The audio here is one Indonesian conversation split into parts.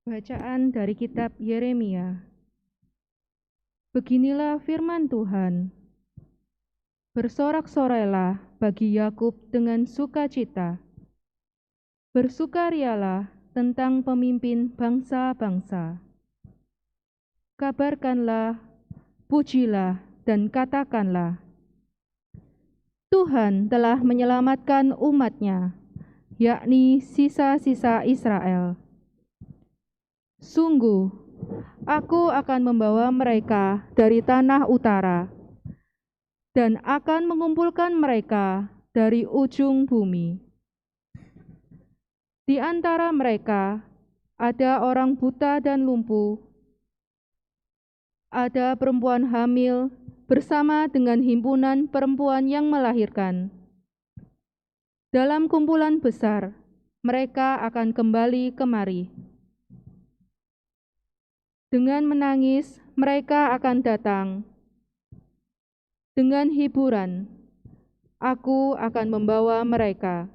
Bacaan dari kitab Yeremia. Beginilah firman Tuhan. Bersorak-sorailah bagi Yakub dengan sukacita. Bersukarialah tentang pemimpin bangsa-bangsa. Kabarkanlah, pujilah, dan katakanlah, Tuhan telah menyelamatkan umat-Nya, yakni sisa-sisa Israel. Sungguh, aku akan membawa mereka dari tanah utara dan akan mengumpulkan mereka dari ujung bumi. Di antara mereka ada orang buta dan lumpuh, ada perempuan hamil bersama dengan himpunan perempuan yang melahirkan. Dalam kumpulan besar, mereka akan kembali kemari. Dengan menangis, mereka akan datang. Dengan hiburan, aku akan membawa mereka.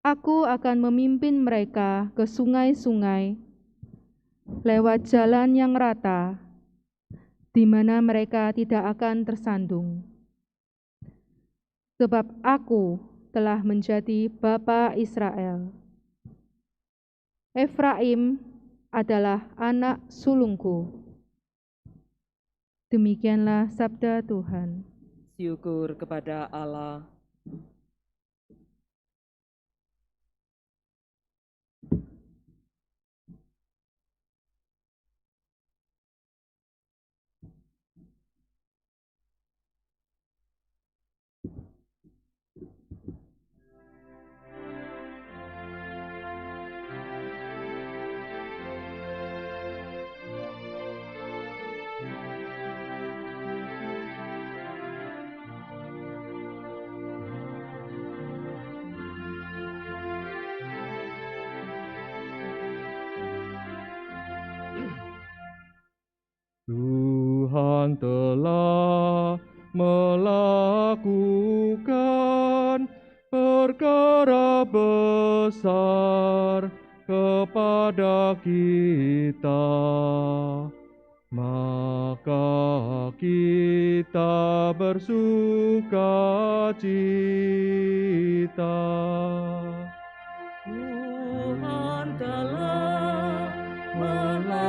Aku akan memimpin mereka ke sungai-sungai, lewat jalan yang rata, di mana mereka tidak akan tersandung. Sebab aku telah menjadi bapa Israel. Efraim adalah anak sulungku. Demikianlah sabda Tuhan. Syukur kepada Allah. Tuhan telah melakukan perkara besar kepada kita, maka kita bersuka cita. Tuhan telah melakukan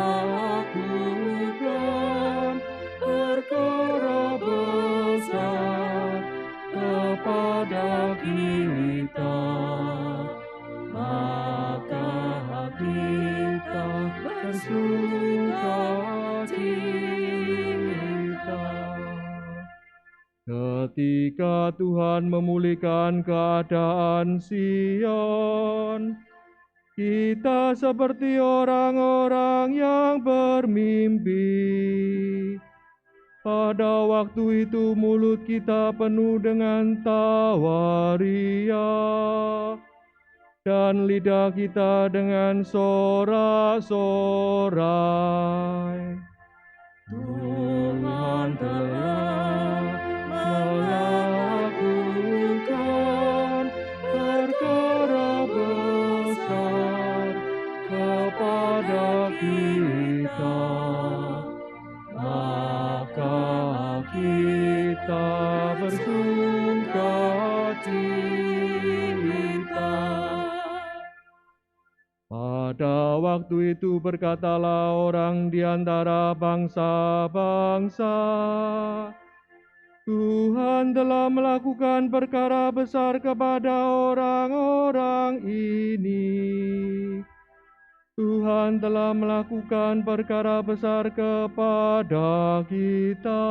perkara besar kepada kita, maka kita bersuka cita. Ketika Tuhan memulihkan keadaan Sion, kita seperti orang-orang yang bermimpi. Pada waktu itu mulut kita penuh dengan tawa ria, dan lidah kita dengan sorak-sorai. Tuhan telah melakukan perkara besar kepada kita, maka kita bersuka cita. Pada waktu itu berkatalah orang di antara bangsa-bangsa, Tuhan telah melakukan perkara besar kepada orang-orang ini. Tuhan telah melakukan perkara besar kepada kita,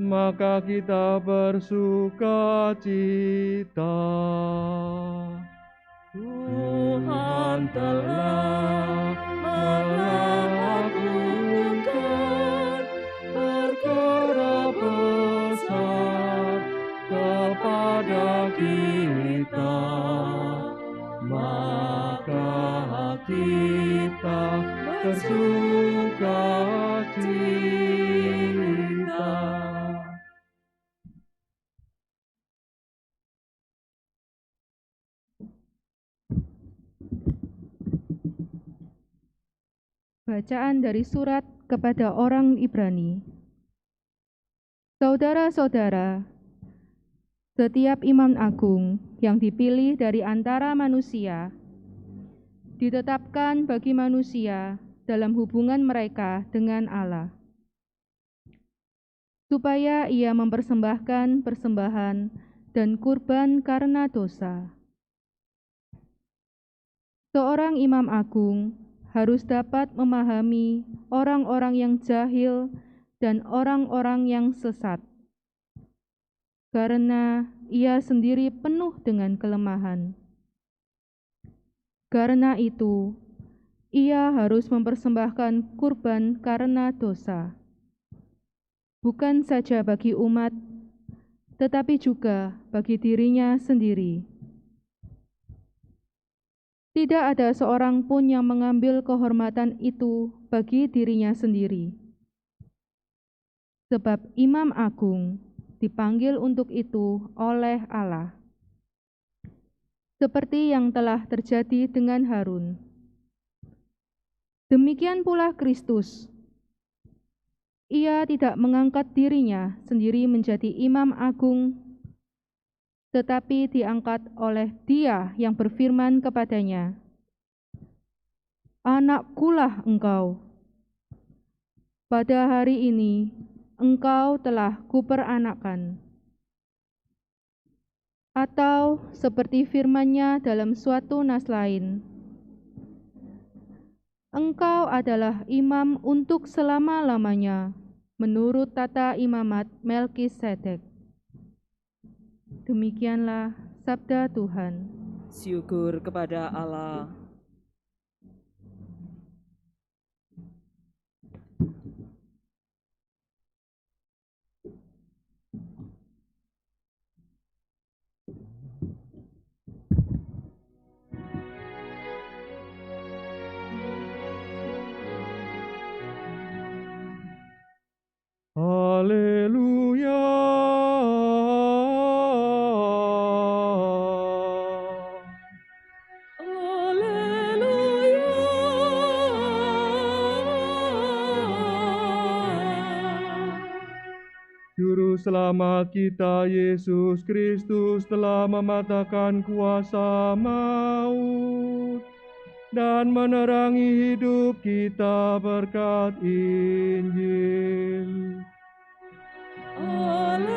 maka kita bersuka cita. Tuhan telah melakukan perkara besar kepada kita, maka kita bersuka cita. Bacaan dari surat kepada orang Ibrani. Saudara-saudara, setiap imam agung yang dipilih dari antara manusia ditetapkan bagi manusia dalam hubungan mereka dengan Allah, supaya ia mempersembahkan persembahan dan kurban karena dosa. Seorang imam agung harus dapat memahami orang-orang yang jahil dan orang-orang yang sesat, karena ia sendiri penuh dengan kelemahan. Karena itu, ia harus mempersembahkan kurban karena dosa, bukan saja bagi umat, tetapi juga bagi dirinya sendiri. Tidak ada seorang pun yang mengambil kehormatan itu bagi dirinya sendiri, sebab imam agung dipanggil untuk itu oleh Allah. Seperti yang telah terjadi dengan Harun. Demikian pula Kristus. Ia tidak mengangkat dirinya sendiri menjadi imam agung, tetapi diangkat oleh Dia yang berfirman kepadanya, "Anakkulah engkau. Pada hari ini engkau telah kuperanakkan." Atau seperti firman-Nya dalam suatu nas lain, "Engkau adalah imam untuk selama-lamanya, menurut tata imamat Melkisedek." Demikianlah sabda Tuhan. Syukur kepada Allah. Haleluya. Haleluya. Juru selamat kita Yesus Kristus telah mematahkan kuasa maut dan menerangi hidup kita berkat Injil. Haleluya.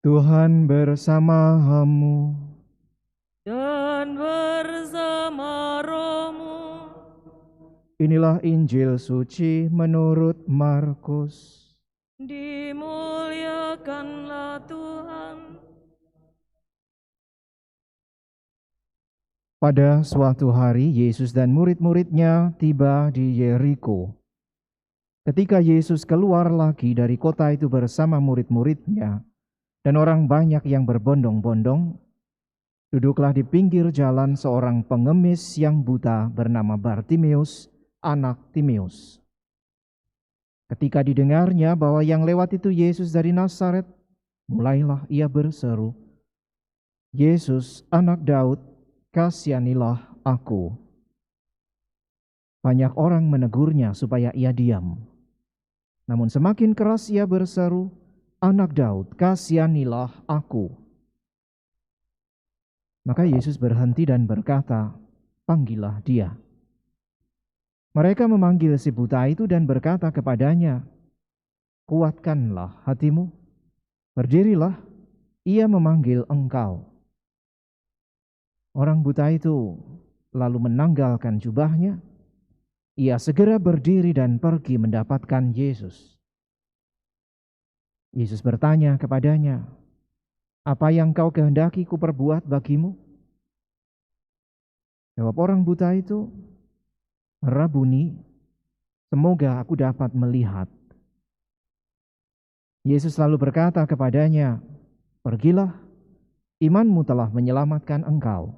Tuhan bersamamu. Dan bersama rohmu. Inilah Injil suci menurut Markus. Dimuliakanlah Tuhan. Pada suatu hari, Yesus dan murid-muridnya tiba di Yeriko. Ketika Yesus keluar lagi dari kota itu bersama murid-muridnya, dan orang banyak yang berbondong-bondong, duduklah di pinggir jalan seorang pengemis yang buta bernama Bartimeus, anak Timeus. Ketika didengarnya bahwa yang lewat itu Yesus dari Nazaret, mulailah ia berseru, "Yesus, anak Daud, kasihanilah aku." Banyak orang menegurnya supaya ia diam. Namun semakin keras ia berseru, "Anak Daud, kasihanilah aku." Maka Yesus berhenti dan berkata, "Panggillah dia." Mereka memanggil si buta itu dan berkata kepadanya, "Kuatkanlah hatimu, berdirilah, ia memanggil engkau." Orang buta itu lalu menanggalkan jubahnya. Ia segera berdiri dan pergi mendapatkan Yesus. Yesus bertanya kepadanya, "Apa yang kau kehendaki kuperbuat bagimu?" Jawab orang buta itu, "Rabuni, semoga aku dapat melihat." Yesus lalu berkata kepadanya, pergilah, imanmu telah menyelamatkan engkau.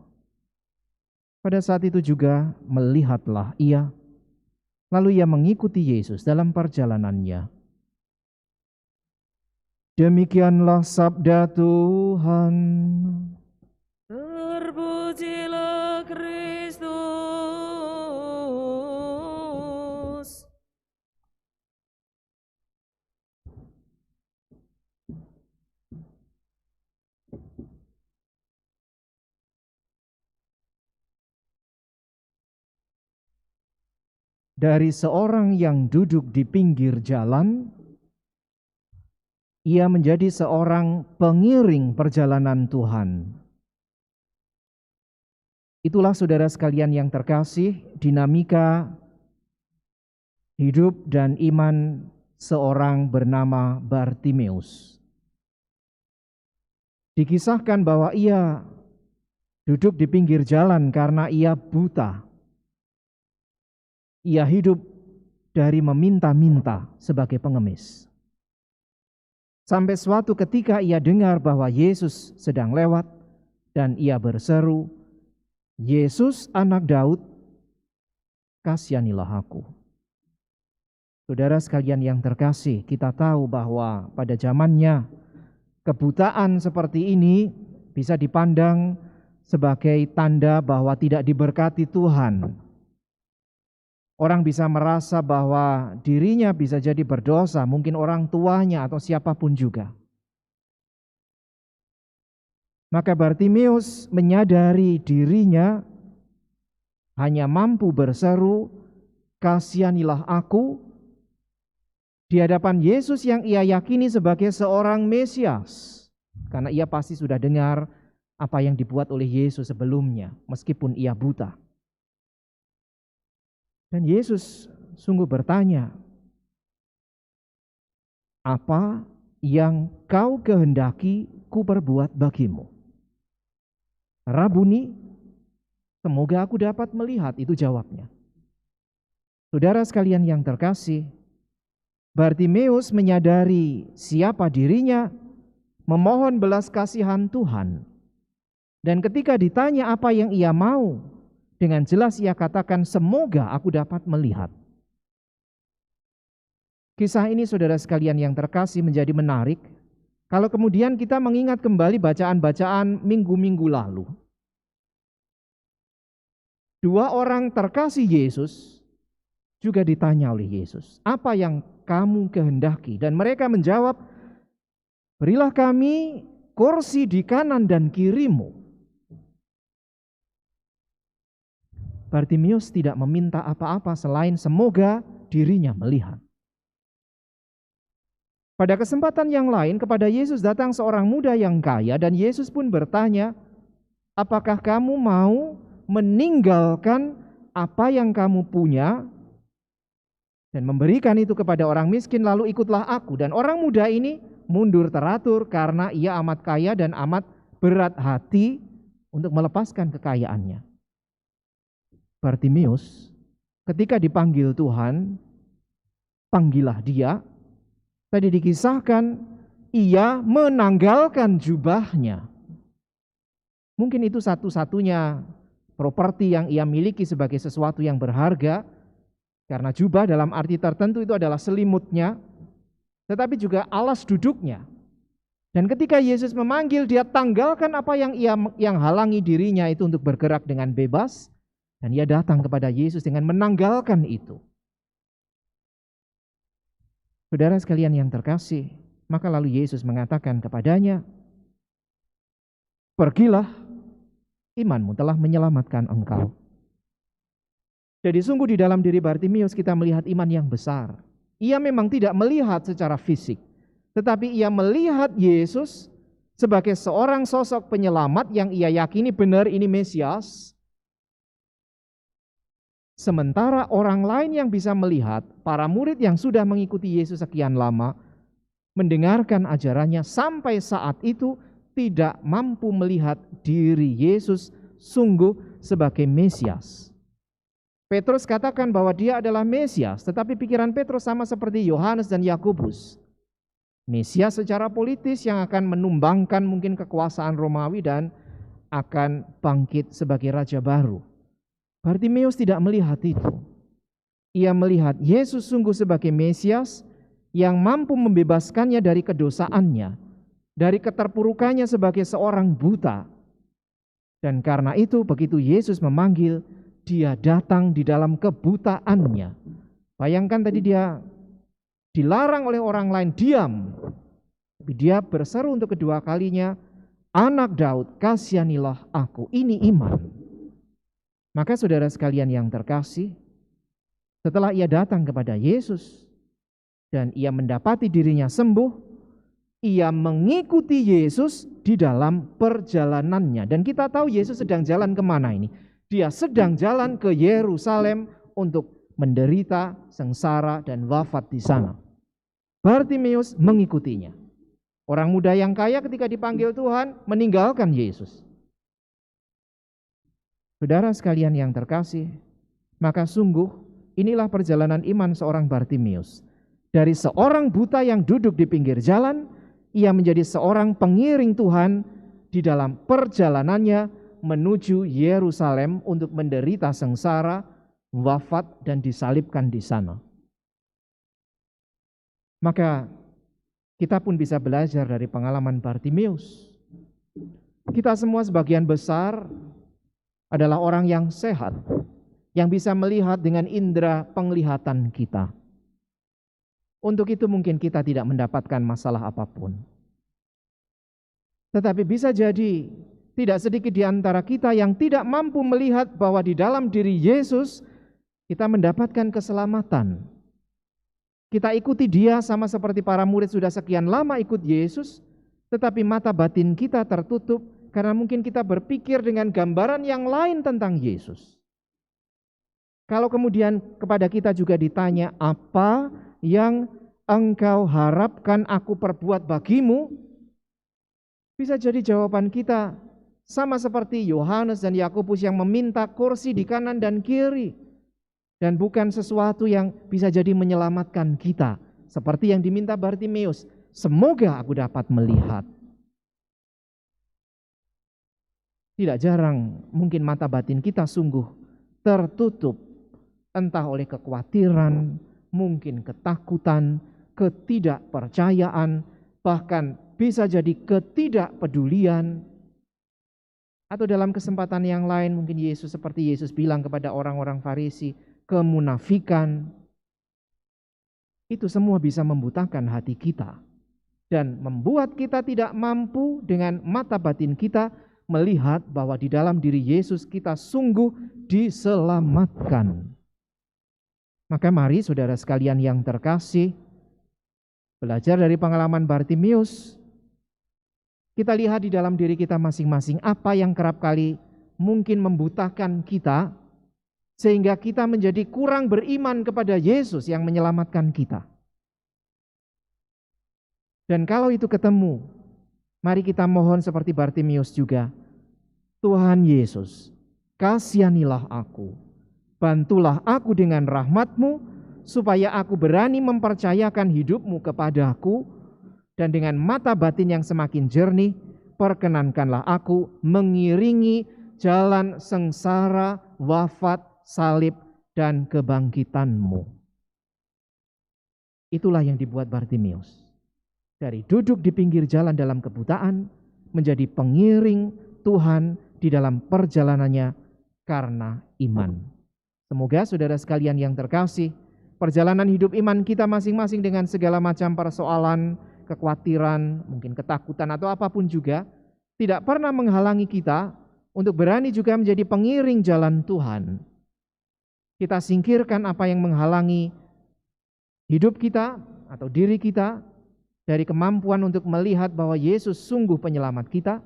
Pada saat itu juga melihatlah ia, lalu ia mengikuti Yesus dalam perjalanannya. Demikianlah sabda Tuhan. Terpujilah Kristus. Dari seorang yang duduk di pinggir jalan, ia menjadi seorang pengiring perjalanan Tuhan. Itulah saudara sekalian yang terkasih, dinamika hidup dan iman seorang bernama Bartimeus. Dikisahkan bahwa ia duduk di pinggir jalan karena ia buta. Ia hidup dari meminta-minta sebagai pengemis. Sampai suatu ketika ia dengar bahwa Yesus sedang lewat dan ia berseru, "Yesus anak Daud, kasihanilah aku." Saudara sekalian yang terkasih, kita tahu bahwa pada zamannya kebutaan seperti ini bisa dipandang sebagai tanda bahwa tidak diberkati Tuhan. Orang bisa merasa bahwa dirinya bisa jadi berdosa, mungkin orang tuanya atau siapapun juga. Maka Bartimeus menyadari dirinya hanya mampu berseru, "Kasihanilah aku," di hadapan Yesus yang ia yakini sebagai seorang Mesias. Karena ia pasti sudah dengar apa yang dibuat oleh Yesus sebelumnya, meskipun ia buta. Dan Yesus sungguh bertanya, "Apa yang kau kehendaki ku perbuat bagimu?" "Rabuni, semoga aku dapat melihat," itu jawabnya. Saudara sekalian yang terkasih, Bartimeus menyadari siapa dirinya, memohon belas kasihan Tuhan. Dan ketika ditanya apa yang ia mau, dengan jelas ia katakan, "Semoga aku dapat melihat." Kisah ini saudara sekalian yang terkasih menjadi menarik kalau kemudian kita mengingat kembali bacaan-bacaan minggu-minggu lalu. Dua orang terkasih Yesus juga ditanya oleh Yesus, "Apa yang kamu kehendaki?" Dan mereka menjawab, "Berilah kami kursi di kanan dan kirimu." Bartimeus tidak meminta apa-apa selain semoga dirinya melihat. Pada kesempatan yang lain kepada Yesus datang seorang muda yang kaya dan Yesus pun bertanya, "Apakah kamu mau meninggalkan apa yang kamu punya dan memberikan itu kepada orang miskin, lalu ikutlah aku?" Dan orang muda ini mundur teratur karena ia amat kaya dan amat berat hati untuk melepaskan kekayaannya. Bartimeus ketika dipanggil Tuhan, "Panggillah dia." Tadi dikisahkan ia menanggalkan jubahnya. Mungkin itu satu-satunya properti yang ia miliki sebagai sesuatu yang berharga, karena jubah dalam arti tertentu itu adalah selimutnya, tetapi juga alas duduknya. Dan ketika Yesus memanggil, dia tanggalkan apa yang halangi dirinya itu untuk bergerak dengan bebas, dan ia datang kepada Yesus dengan menanggalkan itu. Saudara sekalian yang terkasih, maka lalu Yesus mengatakan kepadanya, "Pergilah, imanmu telah menyelamatkan engkau." Jadi sungguh di dalam diri Bartimeus kita melihat iman yang besar. Ia memang tidak melihat secara fisik, tetapi ia melihat Yesus sebagai seorang sosok penyelamat yang ia yakini benar ini Mesias. Sementara orang lain yang bisa melihat, para murid yang sudah mengikuti Yesus sekian lama, mendengarkan ajarannya sampai saat itu tidak mampu melihat diri Yesus sungguh sebagai Mesias. Petrus katakan bahwa dia adalah Mesias, tetapi pikiran Petrus sama seperti Yohanes dan Yakobus. Mesias secara politis yang akan menumbangkan mungkin kekuasaan Romawi dan akan bangkit sebagai raja baru. Bartimeus tidak melihat itu. Ia melihat Yesus sungguh sebagai Mesias yang mampu membebaskannya dari kedosaannya, dari keterpurukannya sebagai seorang buta. Dan karena itu begitu Yesus memanggil, dia datang di dalam kebutaannya. Bayangkan tadi dia dilarang oleh orang lain diam. Tapi dia berseru untuk kedua kalinya, "Anak Daud, kasihanilah aku." Ini iman. Maka saudara sekalian yang terkasih, setelah ia datang kepada Yesus dan ia mendapati dirinya sembuh, ia mengikuti Yesus di dalam perjalanannya. Dan kita tahu Yesus sedang jalan kemana ini? Dia sedang jalan ke Yerusalem untuk menderita, sengsara, dan wafat di sana. Bartimeus mengikutinya. Orang muda yang kaya ketika dipanggil Tuhan meninggalkan Yesus. Saudara sekalian yang terkasih, maka sungguh inilah perjalanan iman seorang Bartimeus. Dari seorang buta yang duduk di pinggir jalan, ia menjadi seorang pengiring Tuhan di dalam perjalanannya menuju Yerusalem untuk menderita sengsara, wafat, dan disalibkan di sana. Maka kita pun bisa belajar dari pengalaman Bartimeus. Kita semua sebagian besar adalah orang yang sehat, yang bisa melihat dengan indera penglihatan kita. Untuk itu mungkin kita tidak mendapatkan masalah apapun. Tetapi bisa jadi tidak sedikit di antara kita yang tidak mampu melihat bahwa di dalam diri Yesus kita mendapatkan keselamatan. Kita ikuti Dia sama seperti para murid sudah sekian lama ikut Yesus, tetapi mata batin kita tertutup karena mungkin kita berpikir dengan gambaran yang lain tentang Yesus. Kalau kemudian kepada kita juga ditanya, apa yang engkau harapkan aku perbuat bagimu? Bisa jadi jawaban kita sama seperti Yohanes dan Yakobus yang meminta kursi di kanan dan kiri. Dan bukan sesuatu yang bisa jadi menyelamatkan kita. Seperti yang diminta Bartimeus, semoga aku dapat melihat. Tidak jarang mungkin mata batin kita sungguh tertutup. Entah oleh kekhawatiran, mungkin ketakutan, ketidakpercayaan, bahkan bisa jadi ketidakpedulian. Atau dalam kesempatan yang lain mungkin seperti Yesus bilang kepada orang-orang Farisi, kemunafikan. Itu semua bisa membutakan hati kita dan membuat kita tidak mampu dengan mata batin kita melihat bahwa di dalam diri Yesus kita sungguh diselamatkan. Maka mari saudara sekalian yang terkasih, belajar dari pengalaman Bartimeus. Kita lihat di dalam diri kita masing-masing apa yang kerap kali mungkin membutakan kita, sehingga kita menjadi kurang beriman kepada Yesus yang menyelamatkan kita. Dan kalau itu ketemu, mari kita mohon seperti Bartimeus juga, Tuhan Yesus, kasihanilah aku, bantulah aku dengan rahmat-Mu, supaya aku berani mempercayakan hidup-Mu kepadaku, dan dengan mata batin yang semakin jernih, perkenankanlah aku mengiringi jalan sengsara, wafat, salib, dan kebangkitan-Mu. Itulah yang dibuat Bartimeus. Dari duduk di pinggir jalan dalam kebutaan, menjadi pengiring Tuhan di dalam perjalanannya karena iman. Semoga saudara sekalian yang terkasih, perjalanan hidup iman kita masing-masing dengan segala macam persoalan, kekhawatiran, mungkin ketakutan atau apapun juga, tidak pernah menghalangi kita untuk berani juga menjadi pengiring jalan Tuhan. Kita singkirkan apa yang menghalangi hidup kita atau diri kita dari kemampuan untuk melihat bahwa Yesus sungguh penyelamat kita,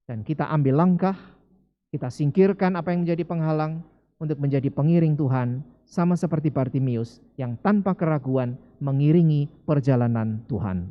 dan kita ambil langkah, kita singkirkan apa yang menjadi penghalang untuk menjadi pengiring Tuhan, sama seperti Bartimeus yang tanpa keraguan mengiringi perjalanan Tuhan.